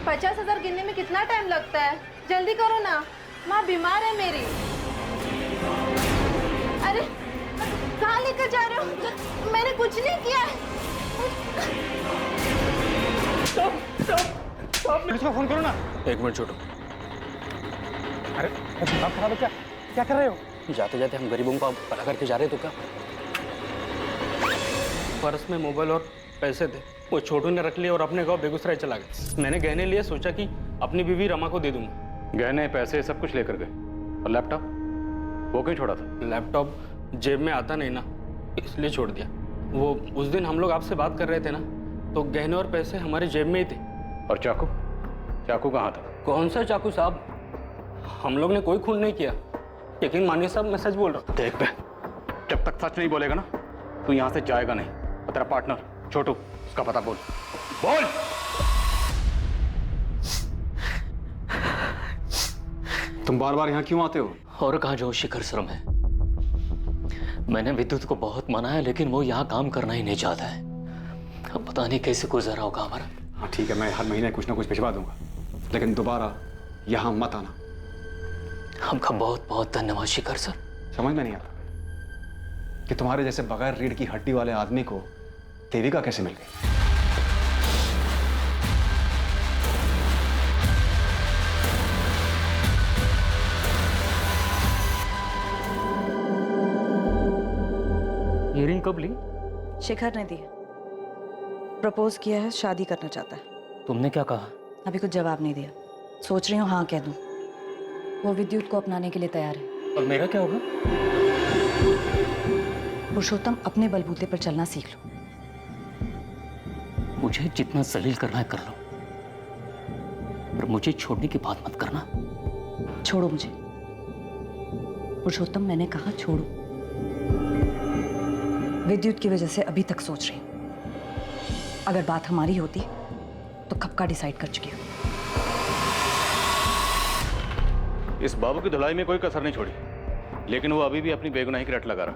50,000 गिनने में कितना टाइम लगता है? जल्दी करो ना, माँ बीमार है मेरी। अरे कहाँ लेकर जा रहे हो? मैंने कुछ नहीं किया है। स्टॉप, पुलिस को फोन करो ना। 1 मिनट छोटू। अरे दिमाग खराब है क्या? क्या कर रहे हो? जाते जाते हम गरीबों का भला करके जा रहे तो क्या? पर्स में मोबाइल और पैसे थे, वो छोटू ने रख लिए और अपने गांव बेगूसराय चला गया। मैंने गहने लिए, सोचा कि अपनी बीवी रमा को दे दूंगा। गहने पैसे सब कुछ लेकर गए। और लैपटॉप वो क्यों छोड़ा था? लैपटॉप जेब में आता नहीं ना, इसलिए छोड़ दिया। वो उस दिन हम लोग आपसे बात कर रहे थे ना, तो गहने और पैसे हमारी जेब में ही थे। और चाकू? चाकू कहाँ था? कौन सा चाकू साहब? हम लोग ने कोई खून नहीं किया। यकीन मानिए साहब, मैं सच बोल रहा हूँ। देख बे, जब तक सच नहीं बोलेगा ना तू यहाँ से जाएगा नहीं। और तेरा पार्टनर छोटू, उसका पता बोल। बोल। तुम बार बार यहाँ क्यों आते हो? और कहाँ जो शिखर शर्म है। मैंने विद्युत को बहुत मनाया, लेकिन वो यहाँ काम करना ही नहीं चाहता है। अब पता नहीं कैसे गुजरा होगा हमारा। हाँ ठीक है, मैं हर महीने कुछ ना कुछ भिजवा दूंगा, लेकिन दोबारा यहाँ मत आना। आपका बहुत बहुत धन्यवाद शिखर सर। समझ में नहीं आता कि तुम्हारे जैसे बगैर रीढ़ की हड्डी वाले आदमी को देविका कैसे मिल गई। ये रिंग कब ली? शिखर ने दी है। प्रपोज किया है, शादी करना चाहता है। तुमने क्या कहा? अभी कुछ जवाब नहीं दिया, सोच रही हूँ हाँ कह दूं। वो विद्युत को अपनाने के लिए तैयार है। और मेरा क्या होगा? पुरुषोत्तम, अपने बलबूते पर चलना सीख लो। मुझे जितना जलील करना है कर लो, पर मुझे छोड़ने की बात मत करना। छोड़ो मुझे पुरुषोत्तम, मैंने कहा छोड़ो। विद्युत की वजह से अभी तक सोच रही हूं। अगर बात हमारी होती तो कब का डिसाइड कर चुकी हूं। इस बाबू की धुलाई में कोई कसर नहीं छोड़ी, लेकिन वो अभी भी अपनी बेगुनाही की रट लगा रहा।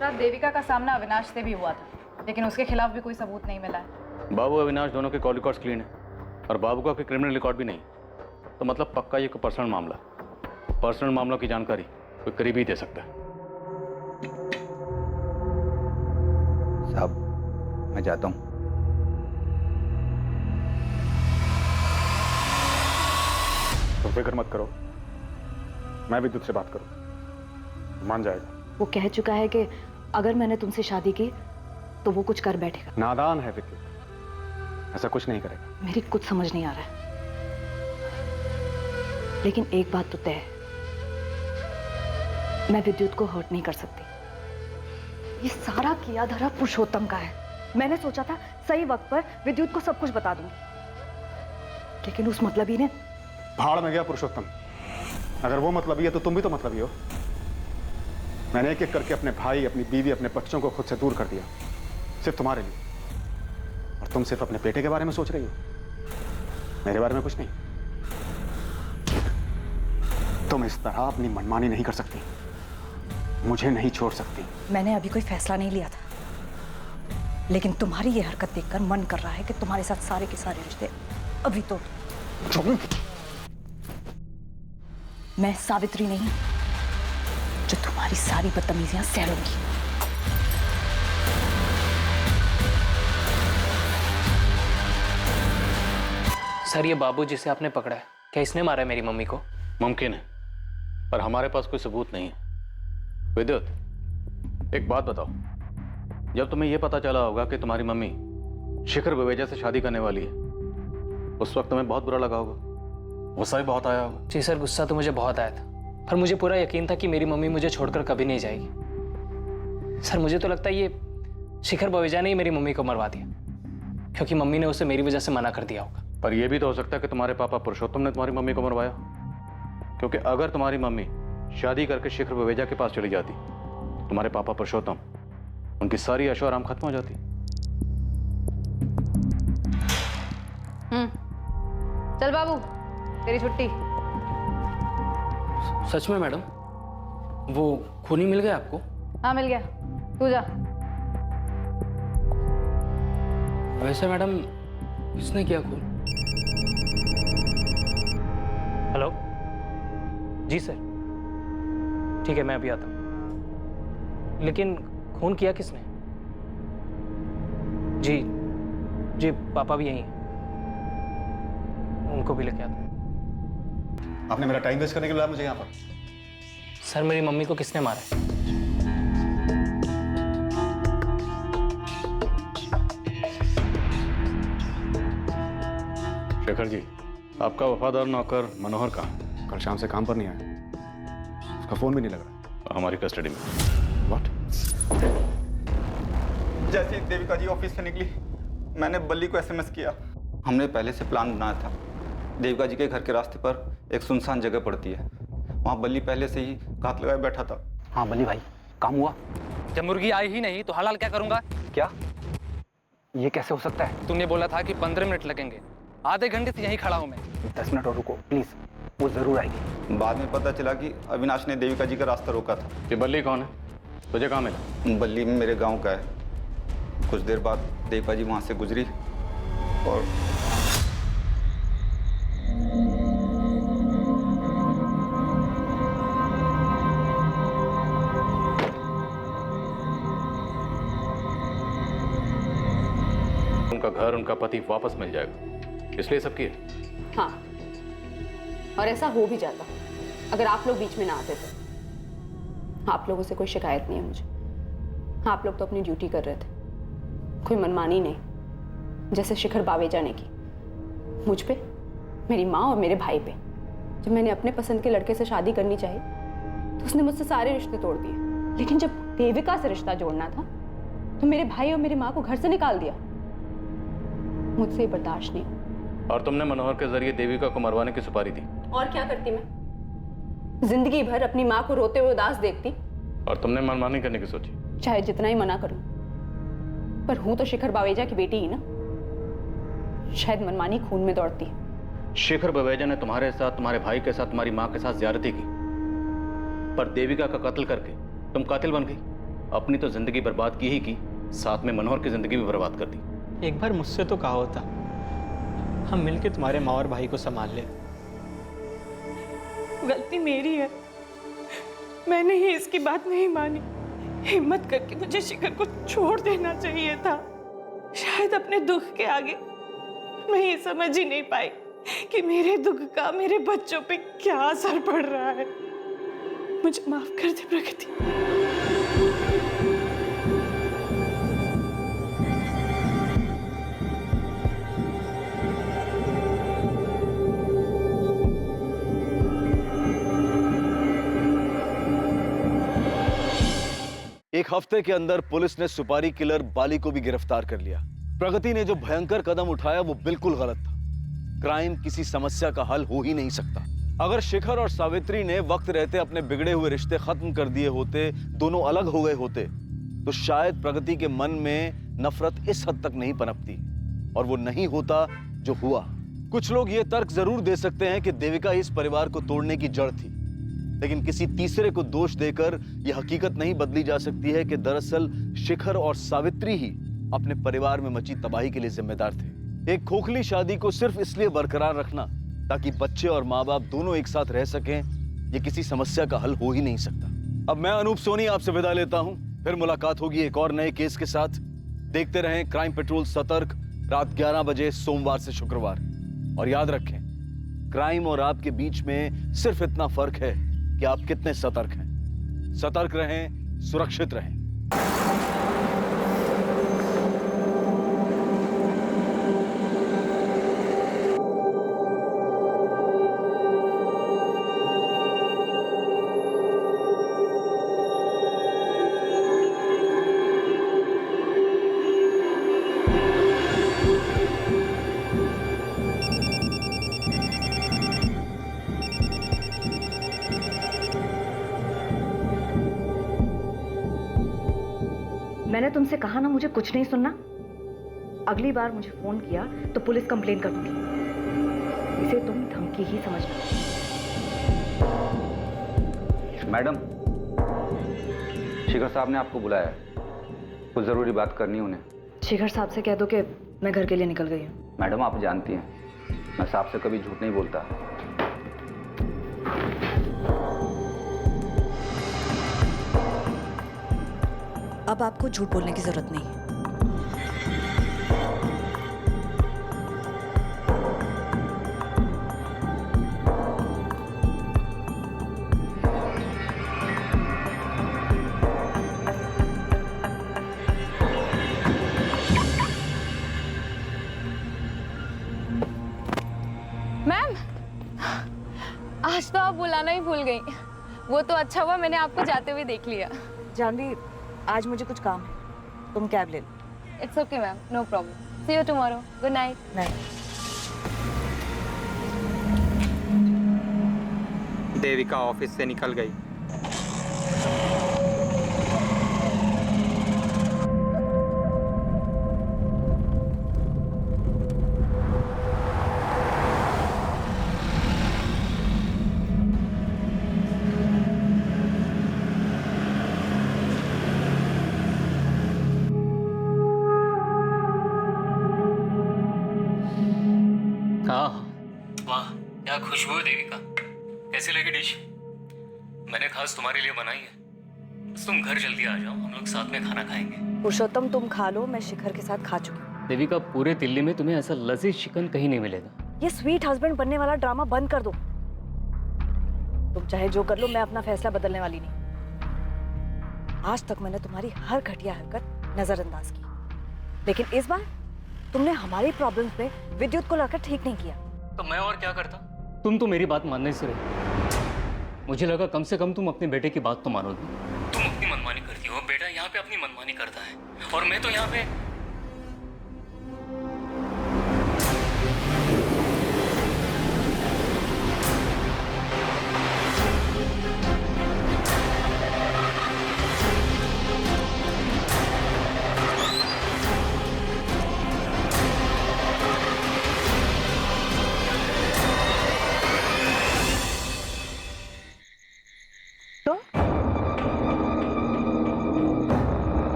रात देविका का सामना अविनाश से भी हुआ था, लेकिन उसके खिलाफ भी कोई सबूत नहीं मिला है। बाबू अविनाश दोनों के कॉल रिकॉर्ड्स क्लीन है, और बाबू का कोई क्रिमिनल रिकॉर्ड भी नहीं। तो मतलब पक्का ये कोई पर्सनल मामला। पर्सनल मामलों की जानकारी कोई करीबी दे सकता है। साहब मैं जाता हूँ। तुम फिक्र मत करो, मैं विद्युत से बात करूँ, मान जाएगा। वो कह चुका है कि अगर मैंने तुमसे शादी की तो वो कुछ कर बैठेगा। नादान है विद्युत, ऐसा कुछ नहीं करेगा। मेरी कुछ समझ नहीं आ रहा है, लेकिन एक बात तो तय है, मैं विद्युत को हर्ट नहीं कर सकती। ये सारा किया धरा पुरुषोत्तम का है। मैंने सोचा था सही वक्त पर विद्युत को सब कुछ बता दूंगी, लेकिन उस मतलबी ने भाड़ में गया पुरुषोत्तम। अगर वो मतलबी है तो तुम भी तो मतलबी हो। मैंने एक एक करके अपने भाई, अपनी बीवी, अपने बच्चों को खुद से दूर कर दिया, सिर्फ तुम्हारे लिए। और तुम सिर्फ अपने बेटे के बारे में सोच रही हो, मेरे बारे में कुछ नहीं। तुम इस तरह अपनी मनमानी नहीं कर सकती, मुझे नहीं छोड़ सकती। मैंने अभी कोई फैसला नहीं लिया था, लेकिन तुम्हारी ये हरकत देखकर मन कर रहा है कि तुम्हारे साथ सारे के सारे रिश्ते अभी तो। मैं सावित्री नहीं जो तुम्हारी सारी बदतमीजियां सह लूंगी। सर, ये बाबू जिसे आपने पकड़ा है, क्या इसने मारा है मेरी मम्मी को? मुमकिन है, पर हमारे पास कोई सबूत नहीं है। विद्युत, एक बात बताओ, जब तुम्हें यह पता चला होगा कि तुम्हारी मम्मी शिखर विवेजा से शादी करने वाली है, उस वक्त तुम्हें बहुत बुरा लगा होगा, गुस्सा भी बहुत आया होगा। जी सर, गुस्सा तो मुझे बहुत आया था, पर मुझे पूरा यकीन था कि मेरी मम्मी मुझे छोड़कर कभी नहीं जाएगी। सर, मुझे तो लगता है ये शिखर बवेजा ने ही मेरी मम्मी को मरवा दिया, क्योंकि मम्मी ने उसे मेरी वजह से मना कर दिया होगा। पर यह भी तो हो सकता है कि तुम्हारे पापा पुरुषोत्तम ने तुम्हारी मम्मी को मरवाया, क्योंकि अगर तुम्हारी मम्मी शादी करके शिखर विवेजा के पास चली जाती, तुम्हारे पापा पुरुषोत्तम, उनकी सारी ऐशो आराम खत्म हो जाती। चल बाबू, तेरी छुट्टी। सच में मैडम, वो खूनी मिल गया आपको? हाँ मिल गया, तू जा। वैसे मैडम, किसने किया खून? जी सर, ठीक है, मैं अभी आता हूँ। लेकिन खून किया किसने? जी जी, पापा भी यहीं हैं, उनको भी लेके आता हूँ। आपने मेरा टाइम वेस्ट करने के लिए लाया मुझे यहाँ पर। सर, मेरी मम्मी को किसने मारा है? शेखर जी, आपका वफादार नौकर मनोहर कहाँ? कल शाम से काम पर नहीं आया, उसका फोन भी नहीं लग रहा। हमारी कस्टडी में। व्हाट? जैसे ही देविका जी ऑफिस से निकली, मैंने बल्ली को एसएमएस किया। हमने पहले से प्लान बनाया था। देविका जी के घर के रास्ते पर एक सुनसान जगह पड़ती है, वहाँ बल्ली पहले से ही घात लगाए बैठा था। हाँ बल्ली भाई, काम हुआ? जब मुर्गी आई ही नहीं तो हलाल क्या करूंगा? क्या? ये कैसे हो सकता है? तूने बोला था कि 15 मिनट लगेंगे, आधे घंटे से यहीं खड़ा हूं मैं। 10 मिनट और रुको प्लीज, वो जरूर आएगी। बाद में पता चला कि अविनाश ने देविका जी का रास्ता रोका था। ये बल्ली कौन है? तुझे कहाँ मिला? बल्ली मेरे गांव का है। कुछ देर बाद देविका जी वहाँ से गुजरी और उनका घर, उनका पति वापस मिल जाएगा, इसलिए सब किए। हाँ, और ऐसा हो भी जाता अगर आप लोग बीच में ना आते तो। आप लोगों से कोई शिकायत नहीं है मुझे। आप लोग तो अपनी ड्यूटी कर रहे थे, कोई मनमानी नहीं जैसे शिखर बावेजा ने की मुझ पे, मेरी माँ और मेरे भाई पे। जब मैंने अपने पसंद के लड़के से शादी करनी चाहिए तो उसने मुझसे सारे रिश्ते तोड़ दिए, लेकिन जब देविका से रिश्ता जोड़ना था तो मेरे भाई और मेरी माँ को घर से निकाल दिया। मुझसे ये बर्दाश्त नहीं। और तुमने मनोहर के जरिए देविका को मरवाने की सुपारी दी। और क्या करती मैं? जिंदगी भर अपनी माँ को रोते हुए उदास देखती। और तुमने मनमानी करने की सोची। चाहे जितना ही मना करूं, पर हूं तो शिखर बावेजा की बेटी ही ना। शायद मनमानी खून में दौड़ती है। शेखर बवेजा ने तुम्हारे साथ, तुम्हारे भाई के साथ, तुम्हारी माँ के साथ ज्यादती की, पर देविका का कत्ल करके तुम कातिल बन गई। अपनी तो जिंदगी बर्बाद की ही की, साथ में मनोहर की जिंदगी भी बर्बाद कर दी। एक बार मुझसे तो कहा होता, हम मिलके तुम्हारे माँ और भाई को संभाल ले। गलती मेरी है, मैंने ही इसकी बात नहीं मानी। हिम्मत करके मुझे शिखर को छोड़ देना चाहिए था। शायद अपने दुख के आगे मैं ये समझ ही नहीं पाई कि मेरे दुख का मेरे बच्चों पे क्या असर पड़ रहा है। मुझे माफ कर दे प्रकृति। एक हफ्ते के अंदर पुलिस ने सुपारी किलर बाली को भी गिरफ्तार कर लिया। प्रगति ने जो भयंकर कदम उठाया वो बिल्कुल गलत था। क्राइम किसी समस्या का हल हो ही नहीं सकता। अगर शिखर और सावित्री ने वक्त रहते अपने बिगड़े हुए रिश्ते खत्म कर दिए होते, दोनों अलग हो गए होते, तो शायद प्रगति के मन में नफरत इस हद तक नहीं पनपती, और वो नहीं होता जो हुआ। कुछ लोग ये तर्क जरूर दे सकते हैं कि देविका इस परिवार को तोड़ने की जड़ थी, लेकिन किसी तीसरे को दोष देकर यह हकीकत नहीं बदली जा सकती है कि दरअसल शिखर और सावित्री ही अपने परिवार में मची तबाही के लिए जिम्मेदार थे। एक खोखली शादी को सिर्फ इसलिए बरकरार रखना ताकि बच्चे और माँ बाप दोनों एक साथ रह सकें, यह किसी समस्या का हल हो ही नहीं सकता। अब मैं अनूप सोनी आपसे विदा लेता हूं, फिर मुलाकात होगी एक और नए केस के साथ। देखते रहें क्राइम पेट्रोल सतर्क, रात 11 बजे सोमवार से शुक्रवार। और याद रखें, क्राइम और आपके बीच में सिर्फ इतना फर्क है कि आप कितने सतर्क हैं। सतर्क रहें, सुरक्षित रहें। मैंने तुमसे कहा ना मुझे कुछ नहीं सुनना। अगली बार मुझे फोन किया तो पुलिस कंप्लेन कर दूंगी। इसे तुम धमकी ही समझना। मैडम, शिखर साहब ने आपको बुलाया है, कुछ जरूरी बात करनी उन्हें। शिखर साहब से कह दो कि मैं घर के लिए निकल गई हूँ। मैडम, आप जानती हैं मैं साहब से कभी झूठ नहीं बोलता। अब आपको झूठ बोलने की जरूरत नहीं है। मैम, आज तो आप बुलाना ही भूल गई। वो तो अच्छा हुआ मैंने आपको जाते हुए देख लिया। जानवी, आज मुझे कुछ काम है, तुम कैब ले लो। It's okay ma'am, no problem. See you tomorrow. Good night. नहीं, देविका ऑफिस से निकल गई। हाँ, वाह क्या खुशबू है देविका। कैसी लगी डिश? मैंने खास तुम्हारे लिए बनाई है। बस तुम घर जल्दी आ जाओ, हम लोग साथ में खाना खाएंगे। पुरुषोत्तम तुम खा लो, मैं शिखर के साथ खा चुकी हूँ। देविका, पूरे दिल्ली में तुम्हें ऐसा लजीज चिकन कहीं नहीं मिलेगा। ये स्वीट हस्बैंड बनने वाला ड्रामा बंद कर दो। तुम चाहे जो कर लो, मैं अपना फैसला बदलने वाली नहीं। आज तक मैंने तुम्हारी हर घटिया हरकत नजरअंदाज की, लेकिन इस बार तुमने हमारी प्रॉब्लम्स में विद्युत को लाकर ठीक नहीं किया। तो मैं और क्या करता? तुम तो मेरी बात मानने से रही। मुझे लगा कम से कम तुम अपने बेटे की बात तो मानोगी। तुम अपनी मनमानी करती हो, बेटा यहाँ पे अपनी मनमानी करता है, और मैं तो यहाँ पे।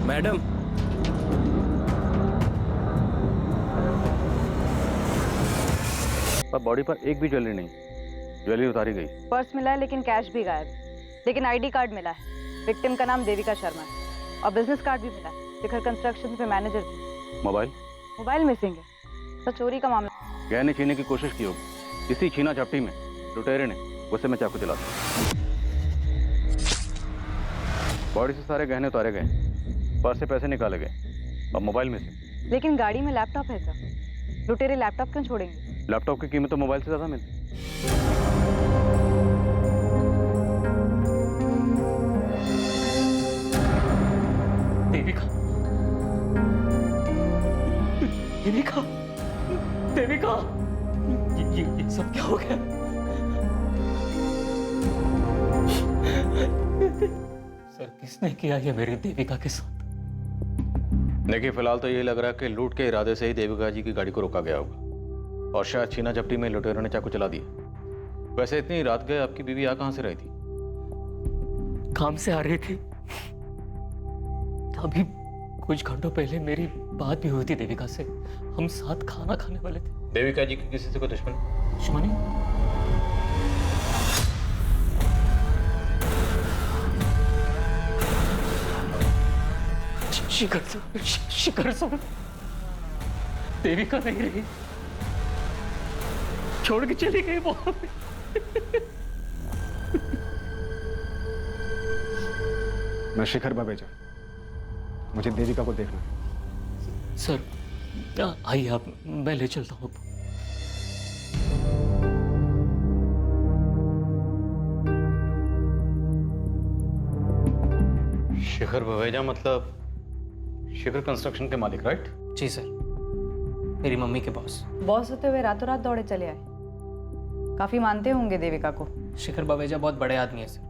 मैडम, पर बॉडी पर एक भी ज्वेलरी नहीं। ज्वेलरी उतारी गई। पर्स मिला है लेकिन कैश भी गायब। लेकिन आईडी कार्ड मिला है। विक्टिम का नाम देविका शर्मा है और बिजनेस कार्ड भी मिला है। शिखर कंस्ट्रक्शन पे मैनेजर थी। मोबाइल मिसिंग है। तो चोरी का मामला। गहने छीनने की कोशिश की होगी। इसी छीना झपटी में लुटेरे ने गुस्से में चाकू चला दिया। बॉडी से सारे गहने उतारे गए, पर्स से पैसे निकाले गए और मोबाइल में से। लेकिन गाड़ी में लैपटॉप है सर। लुटेरे लैपटॉप क्यों छोड़ेंगे? लैपटॉप की कीमत तो मोबाइल से ज्यादा मिलती। देविका, देविका, देविका, ये सब क्या हो गया? सर, किसने किया ये मेरी देविका के साथ? देखिए, फिलहाल तो यही लग रहा है कि लूट के इरादे से ही देविका जी की गाड़ी को रोका गया होगा और शायद छीना झपटी में लुटेरों ने चाकू चला दिया। वैसे इतनी रात गए आपकी बीवी यहाँ कहाँ से रही थी? काम से आ रही थी। अभी कुछ घंटों पहले मेरी बात भी हुई थी देविका से। हम साथ खाना खाने वाले थे। देविका जी की किसी से कोई दुश्मनी? शिखर सब देविका नहीं रही, छोड़ के चली गई वो। मैं शिखर बवेजा, मुझे देविका को देखना है। सर आइए आप, मैं ले चलता हूँ। शिखर बवेजा मतलब शिखर कंस्ट्रक्शन के मालिक, राइट? जी सर, मेरी मम्मी के बॉस। बॉस होते हुए रातों रात दौड़े चले आए। काफी मानते होंगे देविका को। शिखर बवेजा बहुत बड़े आदमी है सर,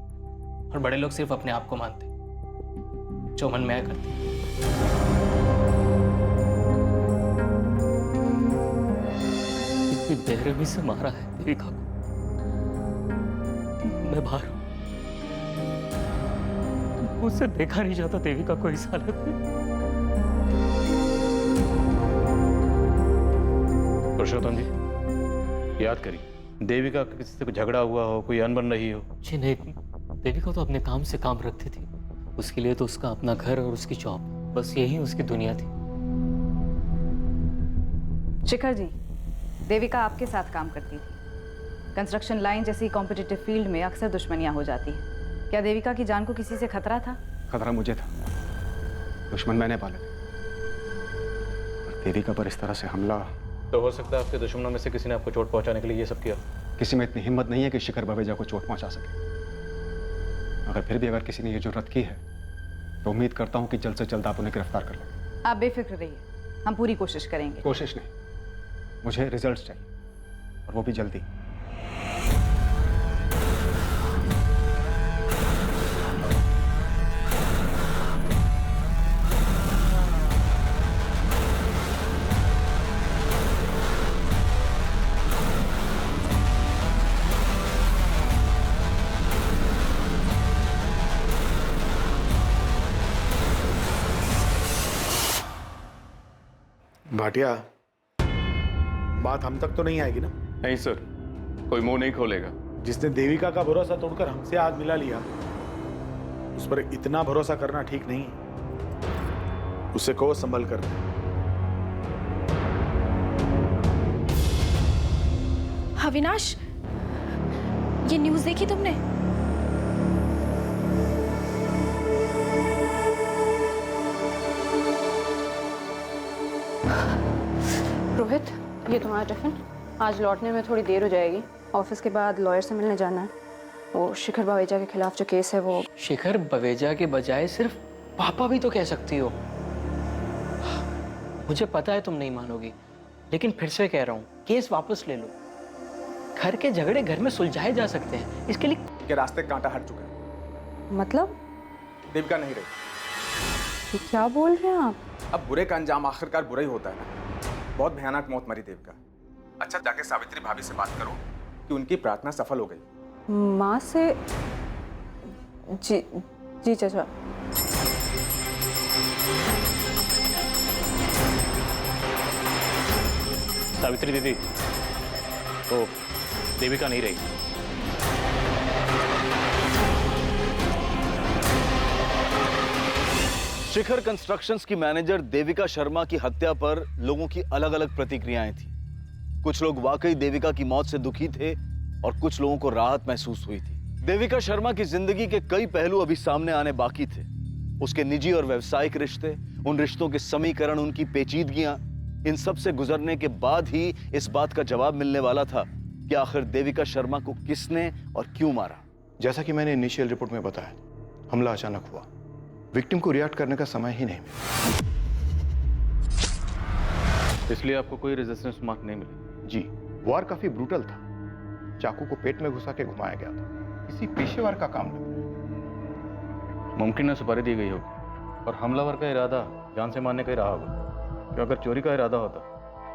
और बड़े लोग सिर्फ अपने आप को मानते, जो मन में आया करते। इतनी बेरहमी से मारा है देविका को। मैं बाहर हूं, मुझसे देखा नहीं जाता देविका को इस हालत में। पुरुषोत्तम जी, याद करिए, देविका का किसी से कोई झगड़ा हुआ हो, कोई अनबन रही हो? जी नहीं, देविका तो अपने काम से काम रखती थी। उसके लिए तो उसका अपना घर और उसकी जॉब, बस यही उसकी दुनिया थी। शिखर जी, देविका आपके साथ काम करती थी। कंस्ट्रक्शन लाइन जैसी कॉम्पिटिटिव फील्ड में अक्सर दुश्मनियां हो जाती हैं। क्या देविका की जान को किसी से खतरा था? खतरा मुझे था, दुश्मन मैंने पाले थे। और देविका पर इस तरह से हमला, तो हो सकता है आपके दुश्मनों में से किसी ने आपको चोट पहुंचाने के लिए ये सब किया। किसी में इतनी हिम्मत नहीं है कि शिखर बवेजा को चोट पहुंचा सके। मगर फिर भी अगर किसी ने ये जुर्रत की है तो उम्मीद करता हूं कि जल्द से जल्द आप उन्हें गिरफ्तार कर लेंगे। आप बेफिक्र रहिए, हम पूरी कोशिश करेंगे। कोशिश नहीं, मुझे रिजल्ट्स चाहिए, और वो भी जल्दी। भाटिया, बात हम तक तो नहीं आएगी ना? नहीं सर, कोई मुंह नहीं खोलेगा। जिसने देविका का भरोसा तोड़कर हमसे आग मिला लिया, उस पर इतना भरोसा करना ठीक नहीं है। उसे कहो संभल कर। अविनाश, ये न्यूज़ देखी तुमने? रोहित, ये तुम्हारा टिफिन। आज लौटने में थोड़ी देर हो जाएगी। ऑफिस के बाद लॉयर से मिलने जाना है। वो शिखर बवेजा के खिलाफ जो केस है वो। शिखर बवेजा के बजाय सिर्फ पापा भी तो कह सकती हो। मुझे पता है तुम नहीं मानोगी, लेकिन फिर से कह रहा हूँ, केस वापस ले लो। घर के झगड़े घर में सुलझाए जा सकते हैं। इसके लिए के रास्ते कांटा हट चुका है। मतलब? देविका नहीं रही। ये क्या बोल रहे हैं आप? अब बुरे का अंजाम आखिरकार बुरा ही होता है ना। बहुत भयानक मौत मरी देविका। अच्छा, जाके सावित्री भाभी से बात करो कि उनकी प्रार्थना सफल हो गई। माँ से? जी जी चाचा। सावित्री दीदी, तो देविका नहीं रही। शिखर कंस्ट्रक्शंस की मैनेजर देविका शर्मा की हत्या पर लोगों की अलग अलग प्रतिक्रियाएं थी। कुछ लोग वाकई देविका की मौत से दुखी थे और कुछ लोगों को राहत महसूस हुई थी। देविका शर्मा की जिंदगी के कई पहलू अभी सामने आने बाकी थे। उसके निजी और व्यावसायिक रिश्ते, उन रिश्तों के समीकरण, उनकी पेचीदगियां, इन सब से गुजरने के बाद ही इस बात का जवाब मिलने वाला था कि आखिर देविका शर्मा को किसने और क्यों मारा। जैसा कि मैंने इनिशियल रिपोर्ट में बताया, हमला अचानक हुआ, विक्टिम को रिएक्ट करने का समय ही नहीं मिला, इसलिए आपको कोई रेजिस्टेंस मार्क नहीं मिले। जी, वार काफी ब्रूटल था। चाकू को पेट में घुसा के घुमाया गया था। किसी पेशेवर का काम लग रहा है। मुमकिन है सुपारी दी गई होगी और हमलावर का इरादा जान से मारने का ही रहा होगा। कि अगर चोरी का इरादा होता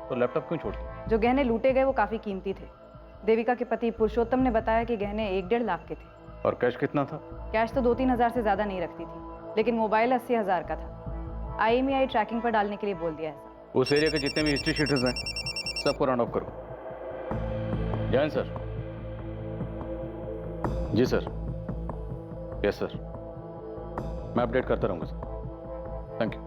तो लैपटॉप क्यों छोड़ते? जो गहने लूटे गए वो काफी कीमती थे। देविका के पति पुरुषोत्तम ने बताया कि गहने 1-1.5 लाख के थे। और कैश कितना था? कैश तो 2-3 हजार से ज्यादा नहीं रखती थी, लेकिन मोबाइल 80 हजार का था। IMEI ट्रैकिंग पर डालने के लिए बोल दिया है सर। उस एरिया के जितने भी हिस्ट्री शीटर्स हैं सबको राउंड ऑफ करो। जैन सर। जी सर। यस सर, मैं अपडेट करता रहूंगा सर। Thank you.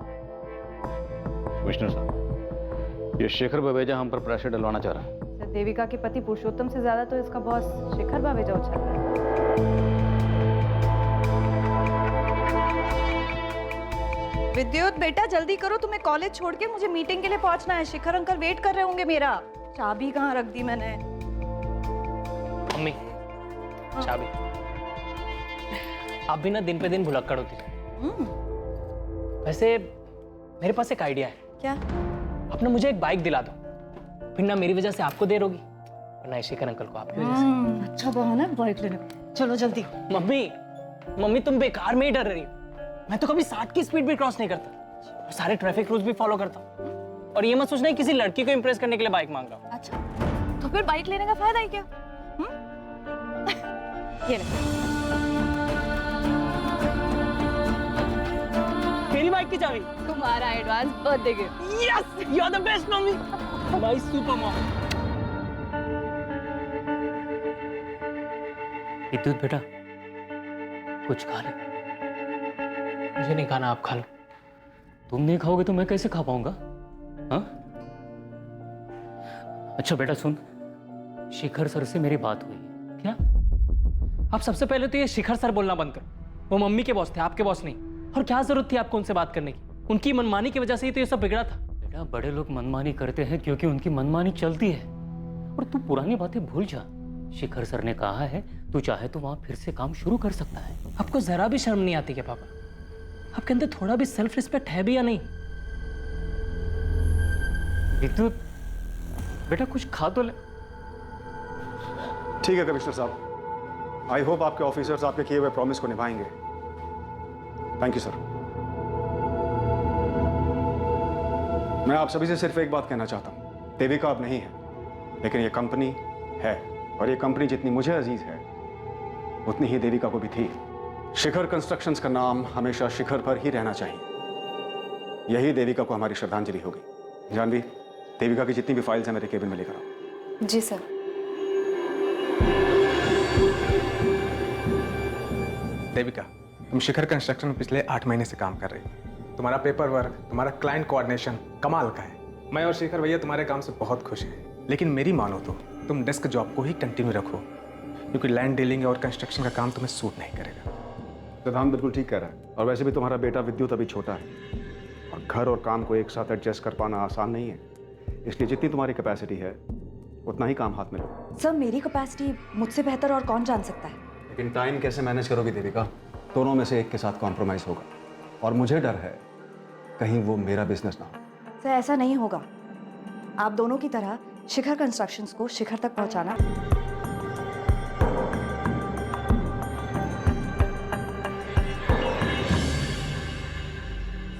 कमिश्नर साहब, ये शेखर बवेजा हम पर प्रेशर डलवाना चाह रहा है। सर, देविका के पति पुरुषोत्तम से ज्यादा तो इसका बॉस शिखर बवेजा उछल रहा है। विद्युत बेटा, जल्दी करो, तुम्हें कॉलेज छोड़ के मुझे मीटिंग के लिए पहुंचना है। शिखर अंकल वेट कर रहे होंगे मेरा। चाबी कहाँ रख दी मैंने? मम्मी, चाबी। आप भी ना दिन पे दिन भुलक्कड़ होती है। वैसे मेरे पास एक आइडिया है। क्या? आप ना मुझे एक बाइक दिला दो, फिर ना मेरी वजह से आपको देर होगी और ना शिखर अंकल को आपकी वजह से। अच्छा बहाना है बाइक लेने का। चलो जल्दी। मम्मी तुम बेकार में ही डर रही हो। मैं तो कभी 60 की स्पीड भी क्रॉस नहीं करता और सारे ट्रैफिक रूल्स भी फॉलो करता हूँ। और ये मत सोचना किसी लड़की को इंप्रेस करने के लिए बाइक मांग रहा हूँ। अच्छा, तो फिर बाइक लेने का फायदा ही क्या? ये ले। मेरी बाइक की चाबी। तुम्हारा advance birthday gift. Yes, you are the best mummy, my super mom. Vidyut बेटा, कुछ खा ले। मुझे नहीं खाना, आप खा लो। तुम नहीं खाओगे तो मैं कैसे खा पाऊंगा? हाँ? अच्छा बेटा सुन, शिखर सर से मेरी बात हुई है। क्या? आप सबसे पहले तो ये शिखर सर बोलना बंद करो। वो मम्मी के बॉस थे, आपके बॉस नहीं। और क्या जरूरत थी आपको उनसे बात करने की? उनकी मनमानी की वजह से ही तो ये सब बिगड़ा था। बेटा, बड़े लोग मनमानी करते हैं क्योंकि उनकी मनमानी चलती है। और तू पुरानी बातें भूल जा। शिखर सर ने कहा है तू चाहे तो वहां फिर से काम शुरू कर सकता है। आपको जरा भी शर्म नहीं आती क्या पापा? आपके अंदर थोड़ा भी सेल्फ रिस्पेक्ट है भी या नहीं? विद्युत बेटा, कुछ खा तो ले। ठीक है कमिश्नर साहब, आई होप आपके ऑफिसर्स आपके किए हुए प्रॉमिस को निभाएंगे। Thank you sir. मैं आप सभी से सिर्फ एक बात कहना चाहता हूं, देविका अब नहीं है, लेकिन ये कंपनी है, और ये कंपनी जितनी मुझे अजीज है उतनी ही देविका को भी थी। शिखर कंस्ट्रक्शंस का नाम हमेशा शिखर पर ही रहना चाहिए। यही देविका को हमारी श्रद्धांजलि होगी। जानवी, देविका की जितनी भी फाइल्स हैं मेरे केबिन में लेकर आओ। जी सर। देविका, तुम शिखर कंस्ट्रक्शन में पिछले 8 महीने से काम कर रही हो। तुम्हारा पेपर वर्क, तुम्हारा क्लाइंट कोऑर्डिनेशन कमाल का है। मैं और शेखर भैया तुम्हारे काम से बहुत खुश हैं। लेकिन मेरी मानो तो तुम डेस्क जॉब को ही कंटिन्यू रखो, क्योंकि लैंड डीलिंग और कंस्ट्रक्शन का काम तुम्हें सूट नहीं करेगा। प्रधान बिल्कुल ठीक कह रहा है, और वैसे भी तुम्हारा बेटा विद्युत अभी छोटा है, और घर और काम को एक साथ एडजस्ट कर पाना आसान नहीं है। इसलिए जितनी तुम्हारी कैपेसिटी है उतना ही काम हाथ में लो। सर, मेरी कैपेसिटी मुझसे बेहतर और कौन जान सकता है? लेकिन टाइम कैसे मैनेज करोगी देविका? दोनों में से एक के साथ कॉम्प्रोमाइज होगा, और मुझे डर है कहीं वो मेरा बिजनेस ना हो। सर, ऐसा नहीं होगा। आप दोनों की तरह शिखर कंस्ट्रक्शंस को शिखर तक पहुंचाना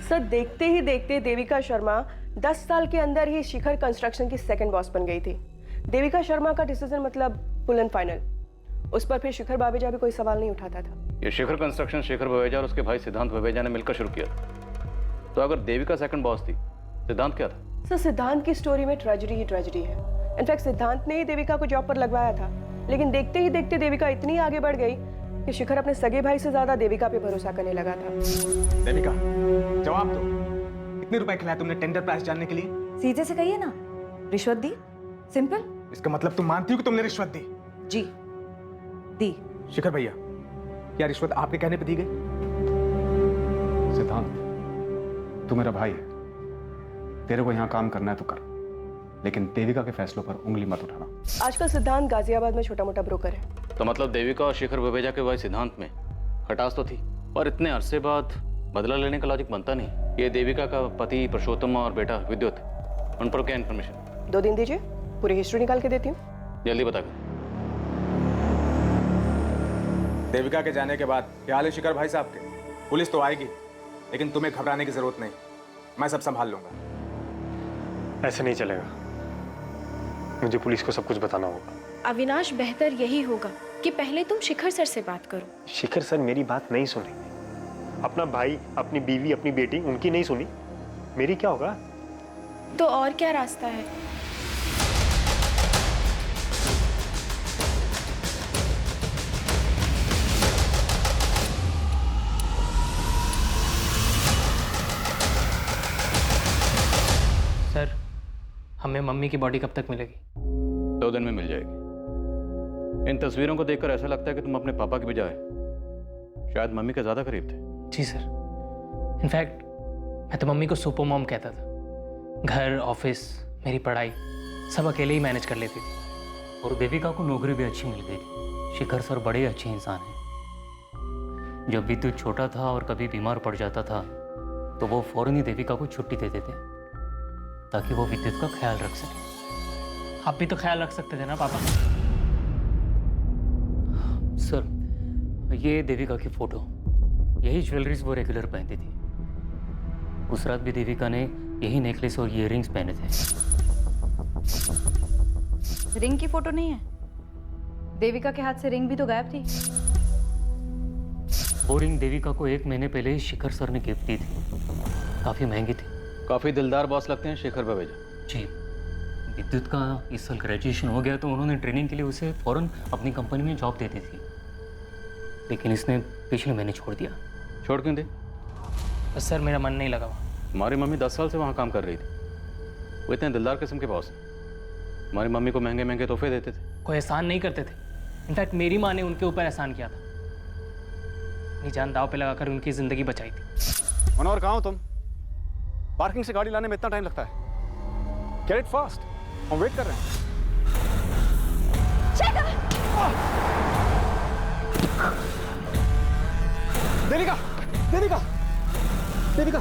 सर, देखते ही देखते देविका शर्मा 10 साल के अंदर ही शिखर कंस्ट्रक्शन की सेकंड बॉस बन गई थी। देविका शर्मा का डिसीजन मतलब फुल एंड फाइनल। उस पर फिर शिखर बावेजा भी कोई सवाल नहीं उठाता था। ये शिखर कंस्ट्रक्शन शिखर बवेजा और उसके भाई सिद्धांत बवेजा ने मिलकर शुरू किया था। तो अगर देविका सेकंड बॉस थी, सिद्धांत क्या था? सर, सिद्धांत की स्टोरी में ट्रेजेडी ही ट्रेजेडी है। इनफैक्ट सिद्धांत ने ही देविका को जॉब पर लगवाया था, लेकिन देखते ही देखते देविका इतनी आगे बढ़ गई कि शिखर अपने सगे भाई से ज्यादा देविका पे भरोसा करने लगा था। देविका, जवाब दो, कितने रुपए खिलाए तुमने टेंडर प्राइस जानने के लिए? सीधे से कहिए ना, रिश्वत दी। सिंपल। इसका मतलब तुम मानती हो कि तुमने रिश्वत दी? जी, दी। शिखर भैया, क्या रिश्वत आपके कहने पे दी गई? सिद्धांत, तू मेरा भाई है, तेरे को यहाँ काम करना है तो कर, लेकिन देविका के फैसलों पर उंगली मत उठाना। आजकल सिद्धांत गाजियाबाद में छोटा मोटा ब्रोकर है। तो मतलब देविका और शिखर बवेजा के भाई सिद्धांत में खटास तो थी, पर इतने अरसे बाद बदला लेने का लॉजिक बनता नहीं। ये देविका का पति पुरुषोत्तम और बेटा विद्युत, उन पर क्या इन्फॉर्मेशन? 2 दिन दीजिए, पूरी हिस्ट्री निकाल के देती हूँ। जल्दी बता कर। देविका के जाने के बाद क्या हाल है शिखर भाई साहब के? पुलिस तो आएगी, लेकिन तुम्हें घबराने की जरूरत नहीं, मैं सब संभाल लूंगा। ऐसे नहीं चलेगा, मुझे पुलिस को सब कुछ बताना होगा। अविनाश, बेहतर यही होगा कि पहले तुम शिखर सर से बात करो। शिखर सर मेरी बात नहीं सुनेंगे। अपना भाई, अपनी बीवी, अपनी बेटी, उनकी नहीं सुनी, मेरी क्या होगा? तो और क्या रास्ता है? सर, हमें मम्मी की बॉडी कब तक मिलेगी? 2 दिन में मिल जाएगी। इन तस्वीरों को देखकर ऐसा लगता है कि तुम अपने पापा के बजाय शायद मम्मी के ज्यादा करीब थे। जी सर, इनफैक्ट मैं तो मम्मी को सुपर मॉम कहता था। घर, ऑफिस, मेरी पढ़ाई सब अकेले ही मैनेज कर लेती थी। और देविका को नौकरी भी अच्छी मिल गई थी। शिखर सर बड़े अच्छे इंसान हैं। जब भी तू छोटा था और कभी बीमार पड़ जाता था तो वो फौरन ही देविका को छुट्टी दे देते ताकि वो विद्युत का ख्याल रख सके। आप भी तो ख्याल रख सकते थे ना पापा। सर, ये देविका की फोटो, यही ज्वेलरीज वो रेगुलर पहनती थी। उस रात भी देविका ने यही नेकलेस और ईयररिंग्स पहने थे। रिंग की फोटो नहीं है? देविका के हाथ से रिंग भी तो गायब थी। वो रिंग देविका को 1 महीने पहले ही शिखर सर ने गिफ्ट दी थी। काफ़ी महंगी थी। काफ़ी दिलदार बॉस लगते हैं शेखर बवेजा जी। विद्युत का इस साल ग्रेजुएशन हो गया तो उन्होंने ट्रेनिंग के लिए उसे फौरन अपनी कंपनी में जॉब दे दी थी, लेकिन इसने पिछले महीने छोड़ दिया। छोड़ क्यों दे? बस सर मेरा मन नहीं लगा वहाँ। हमारी मम्मी 10 साल से वहाँ काम कर रही थी। वो इतने दिलदार किस्म के बॉस हैं। हमारी मम्मी को महंगे महंगे तोहफे देते थे। कोई एहसान नहीं करते थे। इनफैक्ट मेरी माँ ने उनके ऊपर एहसान किया था, अपनी जान दाव पे लगाकर उनकी जिंदगी बचाई थी। मनोहर, कहाँ हो तुम? पार्किंग से गाड़ी लाने में इतना टाइम लगता है? गेट इट फास्ट, हम वेट कर रहे हैं। देविका, देविका, देविका,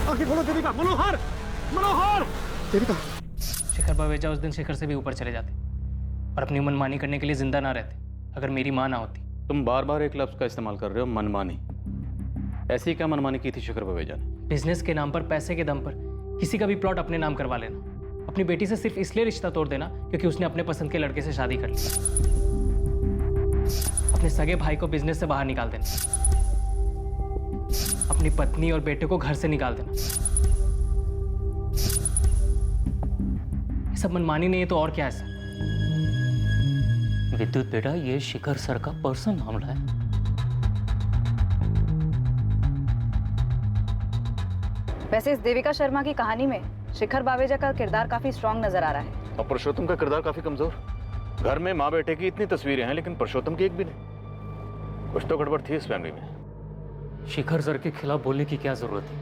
आंखें खोलो देविका। मनोहर, मनोहर, देविका। शिखर बवेजा उस दिन शिखर से भी ऊपर चले जाते और अपनी मनमानी करने के लिए जिंदा ना रहते अगर मेरी माँ ना होती। तुम बार बार एक लफ्ज का इस्तेमाल कर रहे हो, मनमानी। ऐसी क्या मनमानी की थी शिखर बवेजा ने? बिजनेस के नाम पर, पैसे के दम पर किसी का भी प्लॉट अपने नाम करवा लेना, अपनी बेटी से सिर्फ इसलिए रिश्ता तोड़ देना क्योंकि उसने अपने पसंद के लड़के से शादी कर ली, अपने सगे भाई को बिजनेस से बाहर निकाल देना, अपनी पत्नी और बेटे को घर से निकाल देना। ये सब मनमानी नहीं है तो और क्या है सर? विद्युत बेटा, ये शिखर सर का पर्सनल मामला है। वैसे इस देविका शर्मा की कहानी में शिखर बावेजा का किरदार काफी स्ट्रांग नजर आ रहा है। और पुरुषोत्तम का किरदार काफी कमजोर। घर में माँ बेटे की इतनी तस्वीरें हैं लेकिन पुरुषोत्तम की एक भी नहीं। कुछ तो गड़बड़ थी इस फैमिली में। शिखर सर के खिलाफ बोलने की क्या जरूरत है?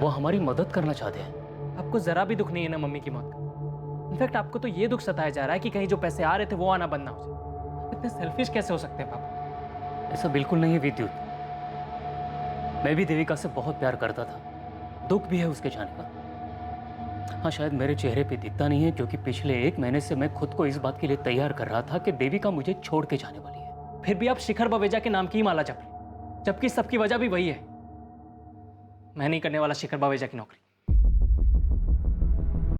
वो हमारी मदद करना चाहते हैं। आपको जरा भी दुख नहीं है ना मम्मी की मौत का? इनफैक्ट आपको तो ये दुख सताया जा रहा है कि कहीं जो पैसे आ रहे थे वो आना बंद ना हो जाए। इतने सेल्फिश कैसे हो सकते हैं पापा? ऐसा बिल्कुल नहीं है विद्युत। मैं भी देविका से बहुत प्यार करता था, दुख भी है उसके जाने का। हाँ, शायद मेरे चेहरे पे दिखता नहीं है क्योंकि पिछले 1 महीने से मैं खुद को इस बात के लिए तैयार कर रहा था कि देविका मुझे छोड़ के जाने वाली है। फिर भी आप शिखर बवेजा के नाम की ही माला जप रहे, जबकि सबकी वजह भी वही है। मैं नहीं करने वाला शिखर बवेजा की नौकरी।